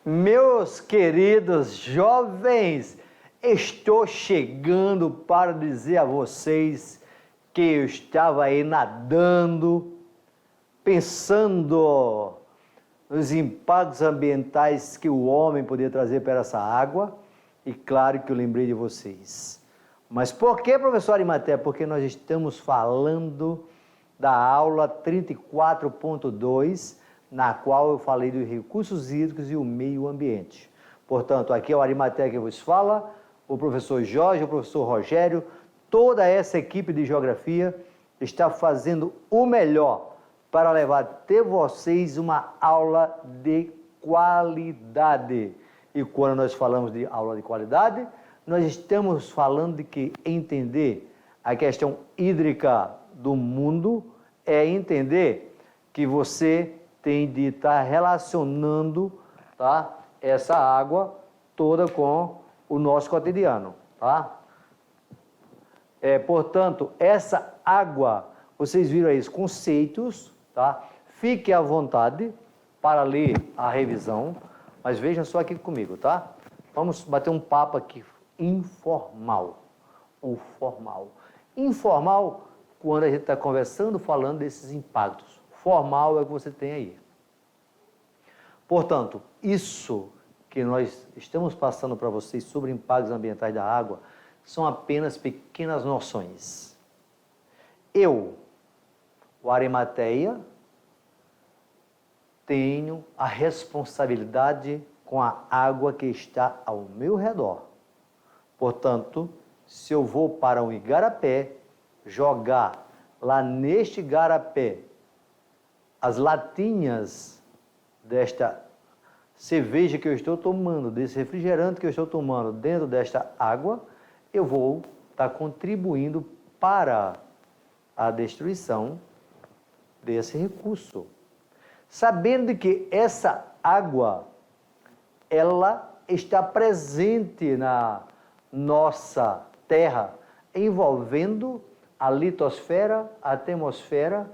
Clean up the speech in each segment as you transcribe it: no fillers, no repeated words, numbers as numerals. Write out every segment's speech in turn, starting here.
Meus queridos jovens, estou chegando para dizer a vocês que eu estava aí nadando, pensando nos impactos ambientais que o homem poderia trazer para essa água, e claro que eu lembrei de vocês. Mas por que, professor Arimatea? Porque nós estamos falando da aula 34.2, na qual eu falei dos recursos hídricos e o meio ambiente. Portanto, aqui é o Arimatea que vos fala, o professor Jorge, o professor Rogério, toda essa equipe de geografia está fazendo o melhor para levar até vocês uma aula de qualidade. E quando nós falamos de aula de qualidade, nós estamos falando de que entender a questão hídrica do mundo é entender que você tem de estar relacionando, tá, essa água toda com o nosso cotidiano, tá? Portanto, essa água, vocês viram aí os conceitos, tá? Fique à vontade para ler a revisão, mas vejam só aqui comigo, tá? Vamos bater um papo aqui informal ou formal. Informal, quando a gente está conversando, falando desses impactos. Formal é o que você tem aí. Portanto, isso que nós estamos passando para vocês sobre impactos ambientais da água são apenas pequenas noções. Eu, o Arimatea, tenho a responsabilidade com a água que está ao meu redor. Portanto, se eu vou para um igarapé, jogar lá neste igarapé as latinhas desta cerveja que eu estou tomando, desse refrigerante que eu estou tomando dentro desta água, eu vou estar contribuindo para a destruição desse recurso. Sabendo que essa água, ela está presente na nossa Terra, envolvendo a litosfera, a atmosfera,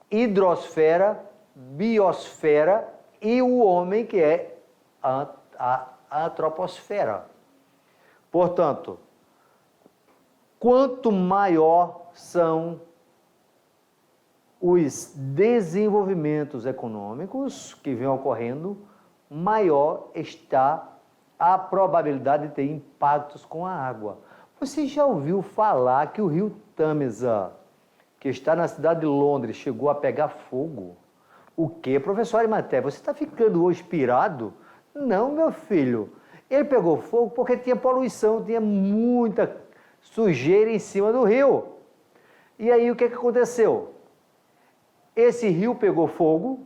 hidrosfera, biosfera e o homem, que é a antroposfera. Portanto, quanto maior são os desenvolvimentos econômicos que vêm ocorrendo, maior está a probabilidade de ter impactos com a água. Você já ouviu falar que o rio Tâmisa, que está na cidade de Londres, chegou a pegar fogo? O quê, professor Arimatea? Você está ficando hoje pirado? Não, meu filho. Ele pegou fogo porque tinha poluição, tinha muita sujeira em cima do rio. E aí o que aconteceu? Esse rio pegou fogo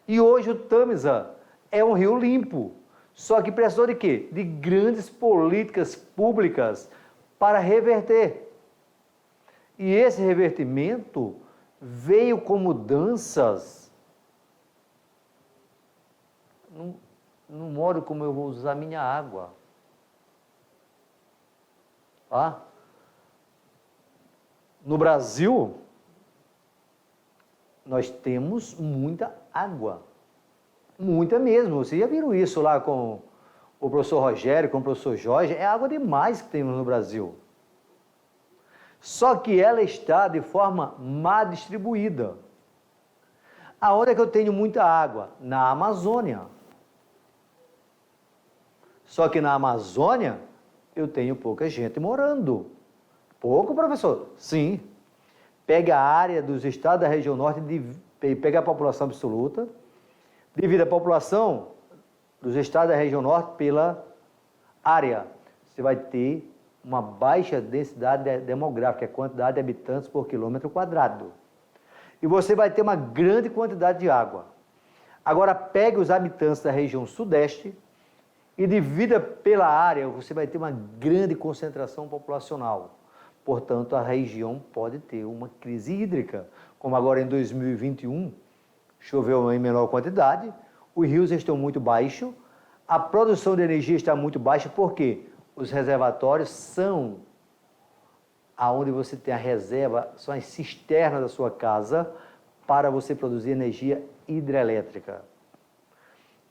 e hoje o Tâmisa é um rio limpo. Só que precisou de quê? De grandes políticas públicas para reverter. E esse revertimento veio com mudanças no modo como eu vou usar minha água. Tá? No Brasil, nós temos muita água. Muita mesmo. Vocês já viram isso lá com o professor Rogério, com o professor Jorge? É água demais que temos no Brasil. Só que ela está de forma má distribuída. Aonde é que eu tenho muita água? Na Amazônia. Só que na Amazônia eu tenho pouca gente morando. Pouco, professor? Sim. Pega a área dos estados da região norte, pega a população absoluta, divide a população dos estados da região norte pela área. Você vai ter uma baixa densidade demográfica, a quantidade de habitantes por quilômetro quadrado. E você vai ter uma grande quantidade de água. Agora, pegue os habitantes da região sudeste e divida pela área, você vai ter uma grande concentração populacional. Portanto, a região pode ter uma crise hídrica, como agora em 2021, choveu em menor quantidade, os rios estão muito baixos, a produção de energia está muito baixa, porque os reservatórios são aonde você tem a reserva, são as cisternas da sua casa para você produzir energia hidrelétrica.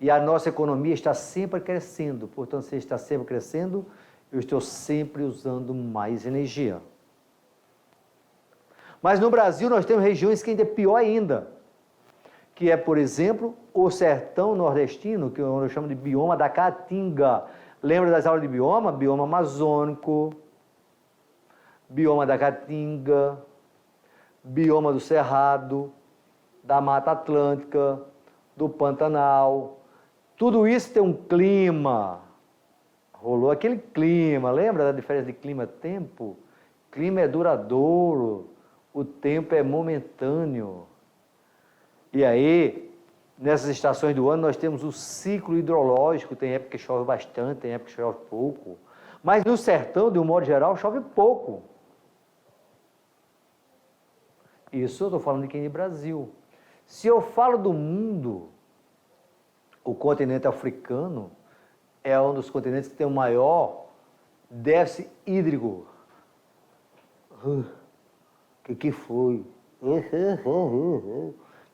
E a nossa economia está sempre crescendo. Portanto, se está sempre crescendo, eu estou sempre usando mais energia. Mas no Brasil nós temos regiões que ainda é pior ainda, que é, por exemplo, o sertão nordestino, que eu chamo de bioma da Caatinga. Lembra das aulas de bioma? Bioma amazônico, bioma da Caatinga, bioma do Cerrado, da Mata Atlântica, do Pantanal. Tudo isso tem um clima. Rolou aquele clima, lembra da diferença de clima-tempo? Clima é duradouro, o tempo é momentâneo. E aí, nessas estações do ano, nós temos o ciclo hidrológico, tem época que chove bastante, tem época que chove pouco. Mas no sertão, de um modo geral, chove pouco. Isso eu estou falando aqui no Brasil. Se eu falo do mundo, o continente africano é um dos continentes que tem o maior déficit hídrico. Que foi?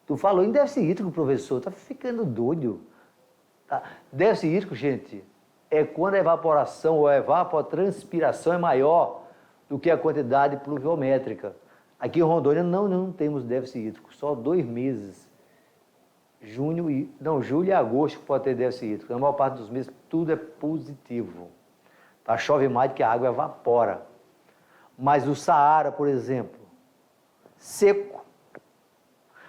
Tu falou em déficit hídrico, professor, tá ficando doido. Tá? Déficit hídrico, gente, é quando a evaporação ou a evapotranspiração é maior do que a quantidade pluviométrica. Aqui em Rondônia não temos déficit hídrico, só 2 meses. Julho e agosto que pode ter déficit hídrico. Na maior parte dos meses tudo é positivo. Tá? Chove mais do que a água evapora. Mas o Saara, por exemplo, seco.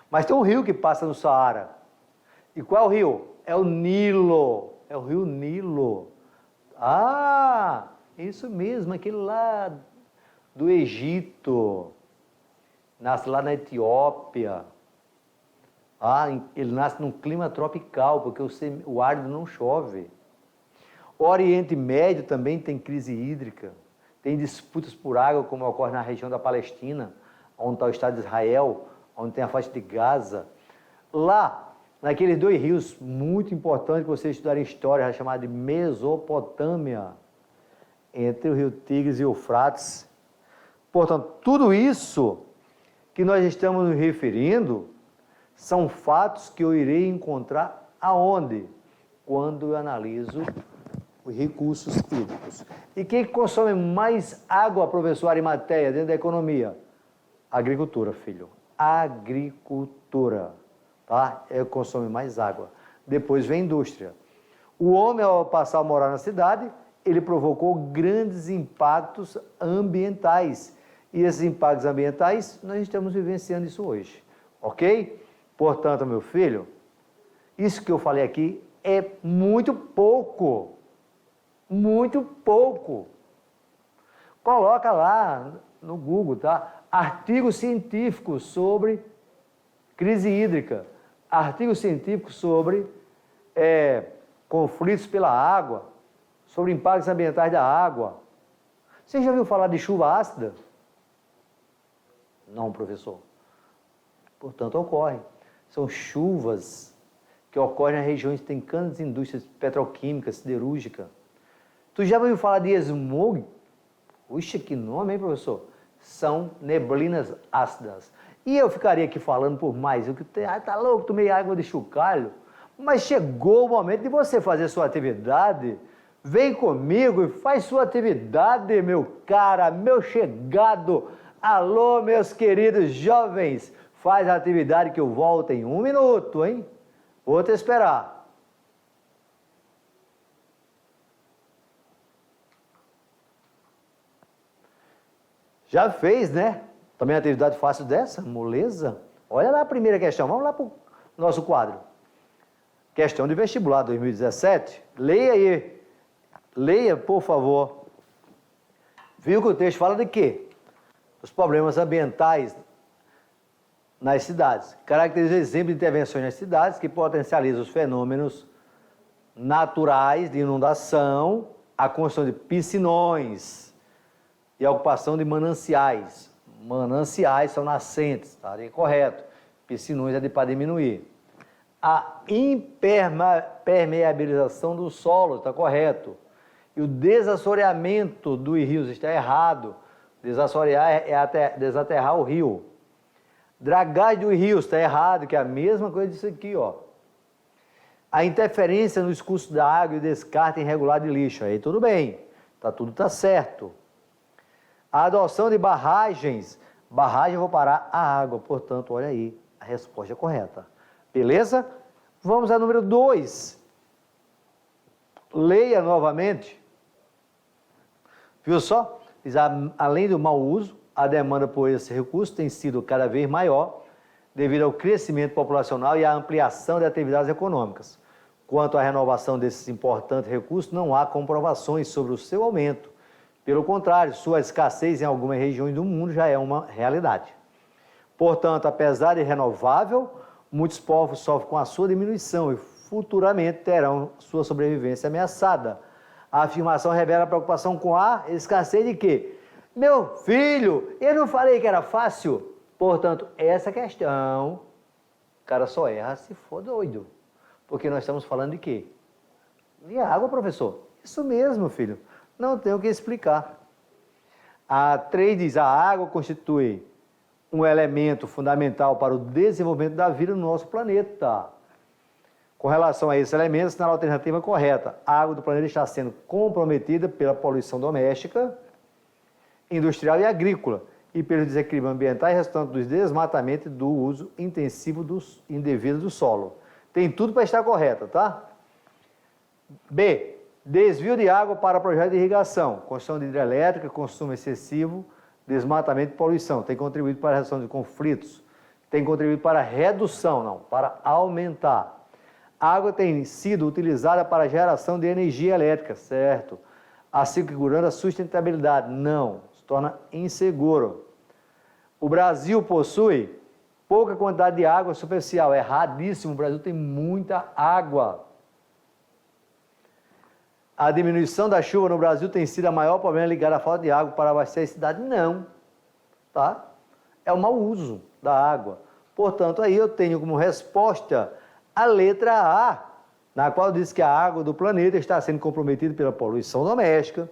Mas tem um rio que passa no Saara. E qual é o rio? É o Nilo. É o rio Nilo. Ah, isso mesmo, aquele lá do Egito. Nasce lá na Etiópia. Ele nasce num clima tropical, porque o árido não chove. O Oriente Médio também tem crise hídrica. Tem disputas por água, como ocorre na região da Palestina, onde está o Estado de Israel, onde tem a faixa de Gaza. Lá, naqueles 2 rios muito importantes que vocês estudarem história, chamado de Mesopotâmia, entre o rio Tigres e o Eufrates. Portanto, tudo isso que nós estamos nos referindo são fatos que eu irei encontrar aonde? Quando eu analiso os recursos hídricos. E quem consome mais água, professor Arimateia, dentro da economia? Agricultura, filho. Agricultura, tá? Consome mais água. Depois vem a indústria. O homem, ao passar a morar na cidade, ele provocou grandes impactos ambientais. E esses impactos ambientais, nós estamos vivenciando isso hoje, ok? Portanto, meu filho, isso que eu falei aqui é muito pouco. Muito pouco. Coloca lá no Google, tá? Artigos científicos sobre crise hídrica. Artigos científicos sobre conflitos pela água, sobre impactos ambientais da água. Você já ouviu falar de chuva ácida? Não, professor. Portanto, ocorre. São chuvas que ocorrem nas regiões que tem grandes indústrias petroquímicas, siderúrgica. Tu já ouviu falar de smog? Puxa, que nome, hein, professor? São neblinas ácidas. E eu ficaria aqui falando por mais. Tá louco, tomei água de chocalho. Mas chegou o momento de você fazer sua atividade. Vem comigo e faz sua atividade, meu cara, meu chegado. Alô, meus queridos jovens. Faz a atividade que eu volto em 1 minuto, hein? Vou te esperar. Já fez, né? Também atividade fácil dessa, moleza. Olha lá a primeira questão. Vamos lá para o nosso quadro. Questão de vestibular 2017. Leia aí. Leia, por favor. Viu que o texto fala de quê? Os problemas ambientais nas cidades. Caracteriza exemplo de intervenções nas cidades que potencializam os fenômenos naturais de inundação, a construção de piscinões e a ocupação de mananciais. Mananciais são nascentes, tá? É correto. Piscinões é para diminuir. A impermeabilização do solo, está correto. E o desassoreamento dos rios está errado. Desassorear é desaterrar o rio. Dragagem dos rios, está errado, que é a mesma coisa disso aqui, ó. A interferência no curso da água e o descarte irregular de lixo. Aí tudo bem, tudo está certo. A adoção de barragens. Barragem eu vou parar a água, portanto, olha aí, a resposta é correta. Beleza? Vamos ao número 2. Leia novamente. Viu só? Além do mau uso, a demanda por esse recurso tem sido cada vez maior devido ao crescimento populacional e à ampliação de atividades econômicas. Quanto à renovação desses importantes recursos, não há comprovações sobre o seu aumento. Pelo contrário, sua escassez em algumas regiões do mundo já é uma realidade. Portanto, apesar de renovável, muitos povos sofrem com a sua diminuição e futuramente terão sua sobrevivência ameaçada. A afirmação revela a preocupação com a escassez de quê? Meu filho, eu não falei que era fácil? Portanto, essa questão, o cara só erra se for doido. Porque nós estamos falando de quê? De água, professor. Isso mesmo, filho. Não tenho o que explicar. A 3 diz, a água constitui um elemento fundamental para o desenvolvimento da vida no nosso planeta. Com relação a esse elemento, a alternativa correta. A água do planeta está sendo comprometida pela poluição doméstica, industrial e agrícola, e pelos desequilíbrios ambientais resultantes do desmatamento e do uso intensivo indevido do solo. Tem tudo para estar correta, tá? B. Desvio de água para projetos de irrigação, construção de hidrelétrica, consumo excessivo, desmatamento e poluição. Tem contribuído para a redução de conflitos. Tem contribuído para a redução, não, para aumentar. A água tem sido utilizada para a geração de energia elétrica, certo? Assegurando a sustentabilidade, não, se torna inseguro. O Brasil possui pouca quantidade de água superficial, erradíssimo, o Brasil tem muita água. A diminuição da chuva no Brasil tem sido o maior problema ligado à falta de água para abastecer a cidade? Não, tá? É o mau uso da água. Portanto, aí eu tenho como resposta a letra A, na qual diz que a água do planeta está sendo comprometida pela poluição doméstica,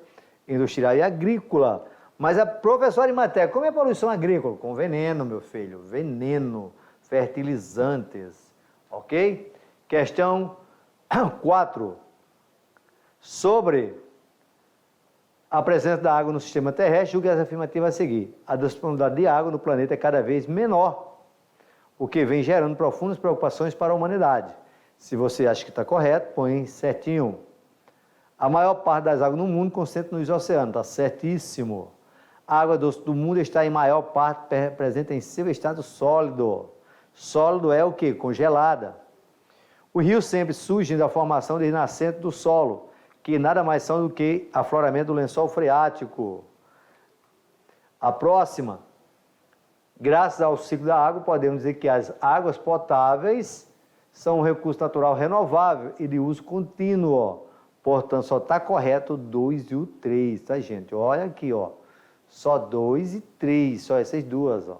industrial e agrícola. Mas a professora de matéria, como é poluição agrícola? Com veneno, meu filho, veneno, fertilizantes, ok? Questão 4. Sobre a presença da água no sistema terrestre, julgue as afirmativas a seguir. A disponibilidade de água no planeta é cada vez menor, o que vem gerando profundas preocupações para a humanidade. Se você acha que está correto, põe certinho. A maior parte das águas no mundo concentra nos oceanos, está certíssimo. A água doce do mundo está em maior parte presente em seu estado sólido. Sólido é o quê? Congelada. Os rios sempre surgem da formação de nascente do solo, que nada mais são do que afloramento do lençol freático. A próxima, graças ao ciclo da água, podemos dizer que as águas potáveis são um recurso natural renovável e de uso contínuo. Portanto, só está correto o 2 e o 3, tá, gente? Olha aqui, ó. Só 2 e 3, só essas duas, ó.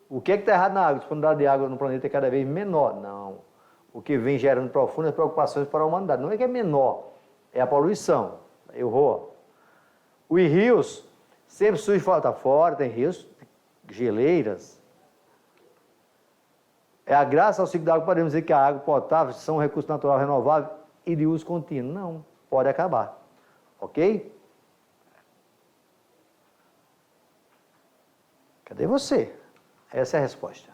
O que está errado na água? A disponibilidade de água no planeta é cada vez menor. Não. O que vem gerando profundas preocupações para a humanidade. Não é que é menor, é a poluição. Errou. Os rios sempre surgem fora, tem rios, geleiras. É a graça ao ciclo da água, podemos dizer que a água potável são um recurso natural renovável e de uso contínuo. Não, pode acabar. Ok? Cadê você? Essa é a resposta.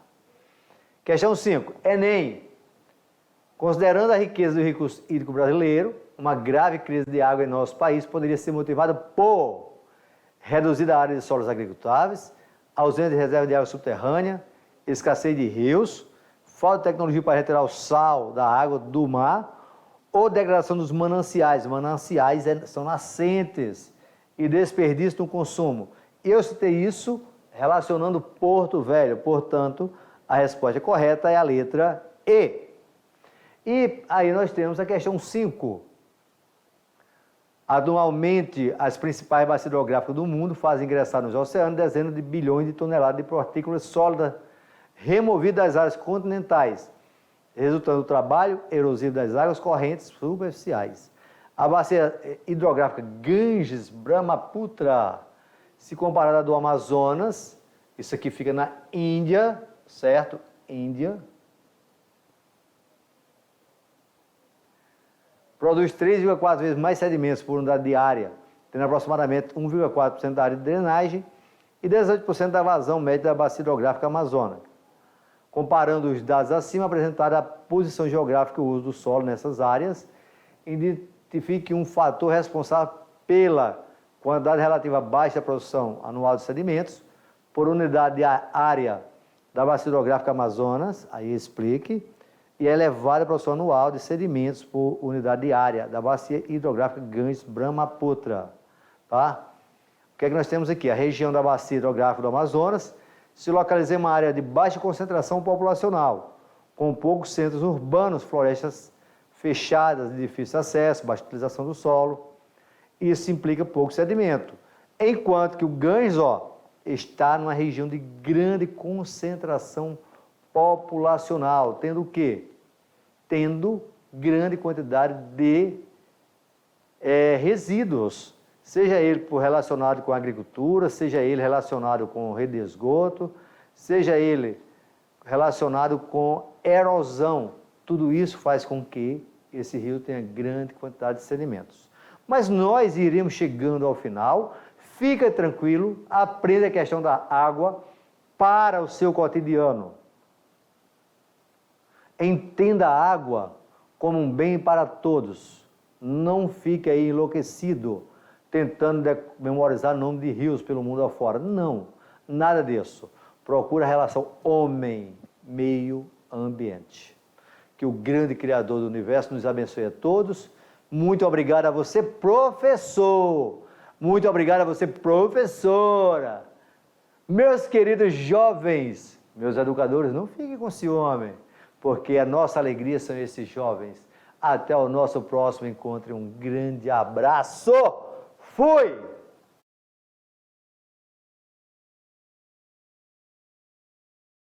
Questão 5. Enem. Considerando a riqueza do recurso hídrico brasileiro, uma grave crise de água em nosso país poderia ser motivada por reduzida área de solos agricultáveis, ausência de reserva de água subterrânea, escassez de rios, falta de tecnologia para retirar o sal da água do mar ou degradação dos mananciais. Mananciais são nascentes e desperdício no consumo. Eu citei isso relacionando Porto Velho, portanto, a resposta correta é a letra E. E aí nós temos a questão 5. Anualmente, as principais bacias hidrográficas do mundo fazem ingressar nos oceanos dezenas de bilhões de toneladas de partículas sólidas removidas das áreas continentais, resultando do trabalho erosivo das águas correntes superficiais. A bacia hidrográfica Ganges-Brahmaputra, se comparada à do Amazonas, isso aqui fica na Índia, certo? Índia. produz 3,4 vezes mais sedimentos por unidade de área, tendo aproximadamente 1,4% da área de drenagem e 18% da vazão média da bacia hidrográfica amazônica. Comparando os dados acima, apresentaram a posição geográfica e o uso do solo nessas áreas, identifique um fator responsável pela quantidade relativa baixa da produção anual de sedimentos por unidade de área da bacia hidrográfica Amazonas, aí explique, e a elevada produção anual de sedimentos por unidade de área da bacia hidrográfica Ganges-Brahmaputra. Tá? O que é que nós temos aqui? A região da bacia hidrográfica do Amazonas se localiza em uma área de baixa concentração populacional, com poucos centros urbanos, florestas fechadas de difícil acesso, baixa utilização do solo. Isso implica pouco sedimento. Enquanto que o Ganges, está numa região de grande concentração populacional, tendo o quê? Tendo grande quantidade de resíduos, seja ele relacionado com a agricultura, seja ele relacionado com rede de esgoto, seja ele relacionado com erosão. Tudo isso faz com que esse rio tenha grande quantidade de sedimentos. Mas nós iremos chegando ao final. Fica tranquilo, aprenda a questão da água para o seu cotidiano. Entenda a água como um bem para todos. Não fique aí enlouquecido, tentando memorizar o nome de rios pelo mundo afora. Não, nada disso. Procura a relação homem-meio ambiente. Que o grande Criador do Universo nos abençoe a todos. Muito obrigado a você, professor. Muito obrigado a você, professora. Meus queridos jovens, meus educadores, não fiquem com ciúme, porque a nossa alegria são esses jovens. Até o nosso próximo encontro. Um grande abraço. Fui!